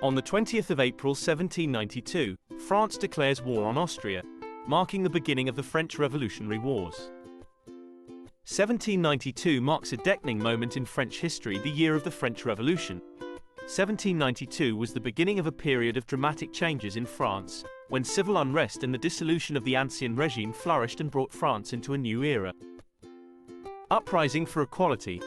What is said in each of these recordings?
On the 20th of April 1792, France declares war on Austria, marking the beginning of the French Revolutionary Wars. 1792 marks a defining moment in French history, the year of the French Revolution. 1792 was the beginning of a period of dramatic changes in France, when civil unrest and the dissolution of the Ancien regime flourished and brought France into a new era. Uprising for equality.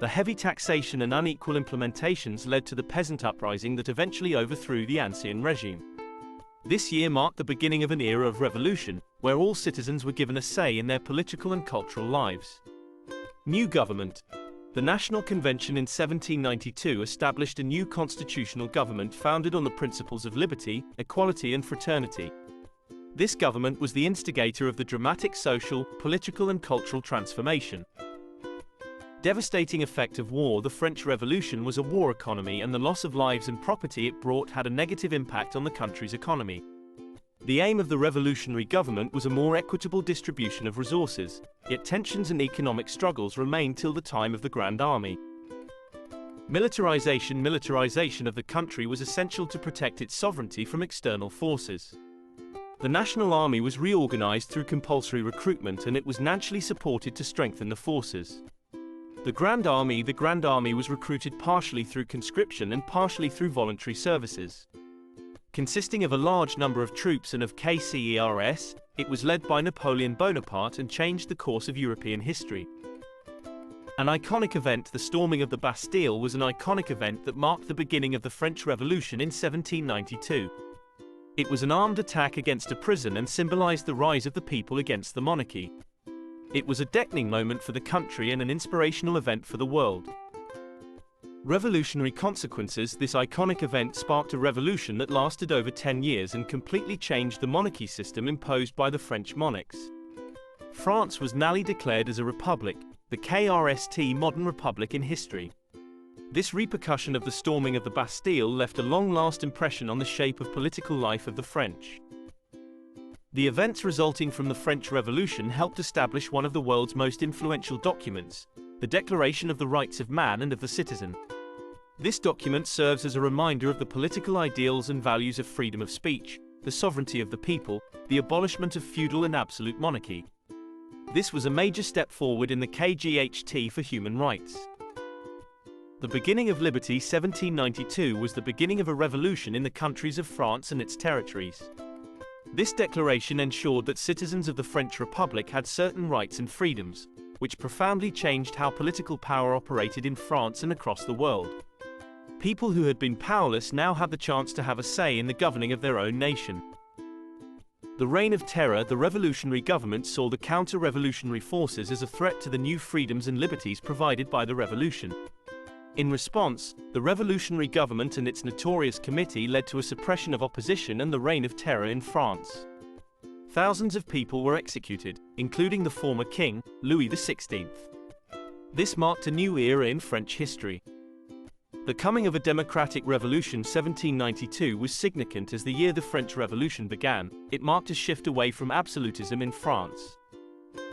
The heavy taxation and unequal implementations led to the peasant uprising that eventually overthrew the Ancien regime. This year marked the beginning of an era of revolution, where all citizens were given a say in their political and cultural lives. New government. The National Convention in 1792 established a new constitutional government founded on the principles of liberty, equality and fraternity. This government was the instigator of the dramatic social, political and cultural transformation. Devastating effect of war. The French Revolution was a war economy, and the loss of lives and property it brought had a negative impact on the country's economy. The aim of the revolutionary government was a more equitable distribution of resources, yet tensions and economic struggles remained till the time of the Grand Army. Militarization. Militarization of the country was essential to protect its sovereignty from external forces. The National Army was reorganized through compulsory recruitment, and it was naturally supported to strengthen the forces. The Grand Army was recruited partially through conscription and partially through voluntary services. Consisting of a large number of troops and of KCERS, it was led by Napoleon Bonaparte and changed the course of European history. An iconic event. The storming of the Bastille was an iconic event that marked the beginning of the French Revolution in 1792. It was an armed attack against a prison and symbolized the rise of the people against the monarchy. It was a defining moment for the country and an inspirational event for the world. Revolutionary consequences. This iconic event sparked a revolution that lasted over 10 years and completely changed the monarchy system imposed by the French monarchs. France was now declared as a republic, the KRST modern republic in history. This repercussion of the storming of the Bastille left a long-lasting impression on the shape of political life of the French. The events resulting from the French Revolution helped establish one of the world's most influential documents, the Declaration of the Rights of Man and of the Citizen. This document serves as a reminder of the political ideals and values of freedom of speech, the sovereignty of the people, the abolishment of feudal and absolute monarchy. This was a major step forward in the KGHT for human rights. The beginning of liberty. 1792 was the beginning of a revolution in the countries of France and its territories. This declaration ensured that citizens of the French Republic had certain rights and freedoms, which profoundly changed how political power operated in France and across the world. People who had been powerless now had the chance to have a say in the governing of their own nation. The Reign of Terror. The revolutionary government saw the counter-revolutionary forces as a threat to the new freedoms and liberties provided by the revolution. In response, the revolutionary government and its notorious committee led to a suppression of opposition and the Reign of Terror in France. Thousands of people were executed, including the former king, Louis XVI. This marked a new era in French history. The coming of a democratic revolution. 1792 was significant as the year the French Revolution began. It marked a shift away from absolutism in France.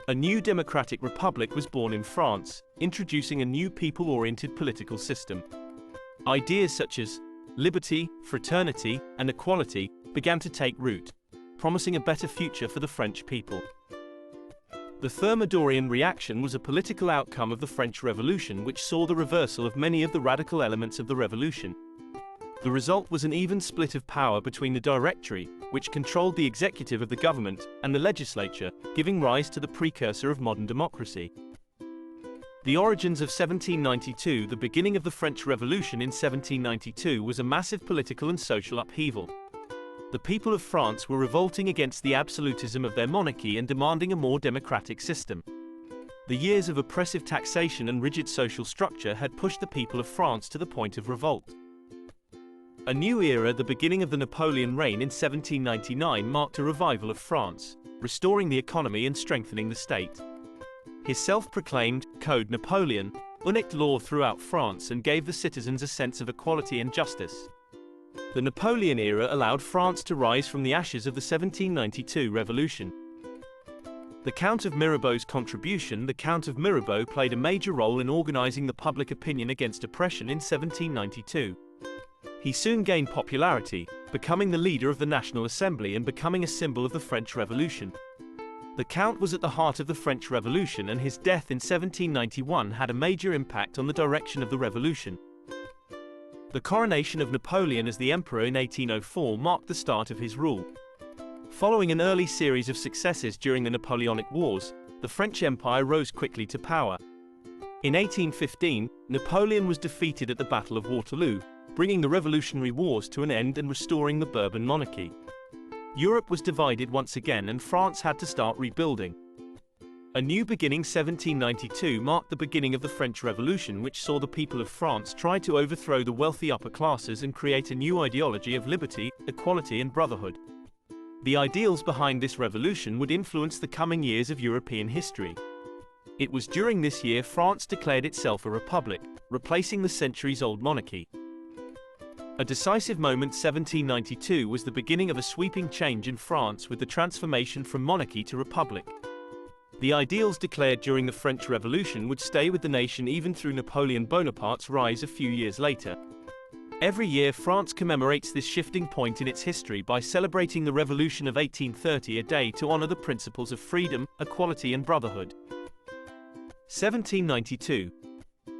A new democratic republic was born in France, introducing a new people-oriented political system. Ideas such as liberty, fraternity, and equality began to take root, promising a better future for the French people. The Thermidorian reaction was a political outcome of the French Revolution which saw the reversal of many of the radical elements of the revolution. The result was an even split of power between the Directory, which controlled the executive of the government, and the legislature, giving rise to the precursor of modern democracy. The origins of 1792. The beginning of the French Revolution in 1792 was a massive political and social upheaval. The people of France were revolting against the absolutism of their monarchy and demanding a more democratic system. The years of oppressive taxation and rigid social structure had pushed the people of France to the point of revolt. A new era. The beginning of the Napoleon reign in 1799 marked a revival of France, restoring the economy and strengthening the state. His self-proclaimed Code Napoleon enacted law throughout France and gave the citizens a sense of equality and justice. The Napoleon era allowed France to rise from the ashes of the 1792 revolution. The Count of Mirabeau's contribution. The Count of Mirabeau played a major role in organizing the public opinion against oppression in 1792. He soon gained popularity, becoming the leader of the National Assembly and becoming a symbol of the French Revolution. The Count was at the heart of the French Revolution, and his death in 1791 had a major impact on the direction of the revolution. The coronation of Napoleon as the emperor in 1804 marked the start of his rule. Following an early series of successes during the Napoleonic Wars, the French Empire rose quickly to power. In 1815, Napoleon was defeated at the Battle of Waterloo, bringing the Revolutionary Wars to an end and restoring the Bourbon monarchy. Europe was divided once again, and France had to start rebuilding. A new beginning 1792 marked the beginning of the French Revolution, which saw the people of France try to overthrow the wealthy upper classes and create a new ideology of liberty, equality and brotherhood. The ideals behind this revolution would influence the coming years of European history. It was during this year France declared itself a republic, replacing the centuries-old monarchy. A decisive moment 1792 was the beginning of a sweeping change in France with the transformation from monarchy to republic. The ideals declared during the French Revolution would stay with the nation even through Napoleon Bonaparte's rise a few years later. Every year France commemorates this shifting point in its history by celebrating the Revolution of 1830, a day to honor the principles of freedom, equality and brotherhood. 1792.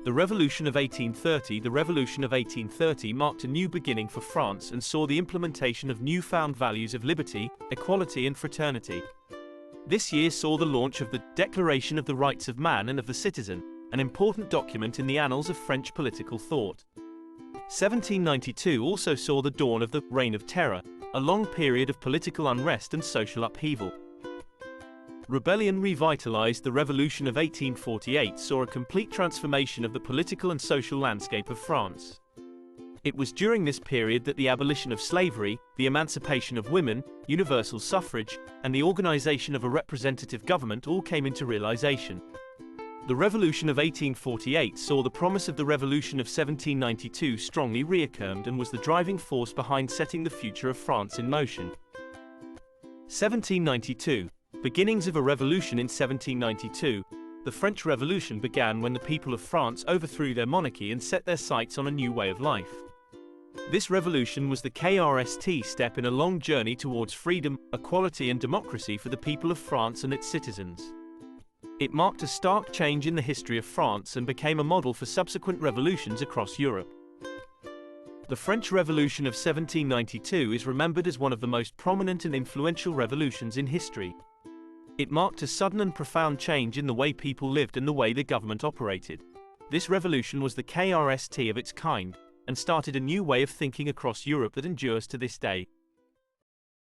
The Revolution of 1830. The Revolution of 1830 marked a new beginning for France and saw the implementation of newfound values of liberty, equality and fraternity. This year saw the launch of the Declaration of the Rights of Man and of the Citizen, an important document in the annals of French political thought. 1792 also saw the dawn of the Reign of Terror, a long period of political unrest and social upheaval. Rebellion revitalized. The Revolution of 1848 saw a complete transformation of the political and social landscape of France. It was during this period that the abolition of slavery, the emancipation of women, universal suffrage, and the organization of a representative government all came into realization. The Revolution of 1848 saw the promise of the Revolution of 1792 strongly reaffirmed and was the driving force behind setting the future of France in motion. 1792. Beginnings of a revolution. In 1792, the French Revolution began when the people of France overthrew their monarchy and set their sights on a new way of life. This revolution was the first step in a long journey towards freedom, equality and democracy for the people of France and its citizens. It marked a stark change in the history of France and became a model for subsequent revolutions across Europe. The French Revolution of 1792 is remembered as one of the most prominent and influential revolutions in history. It marked a sudden and profound change in the way people lived and the way the government operated. This revolution was the first of its kind, and started a new way of thinking across Europe that endures to this day.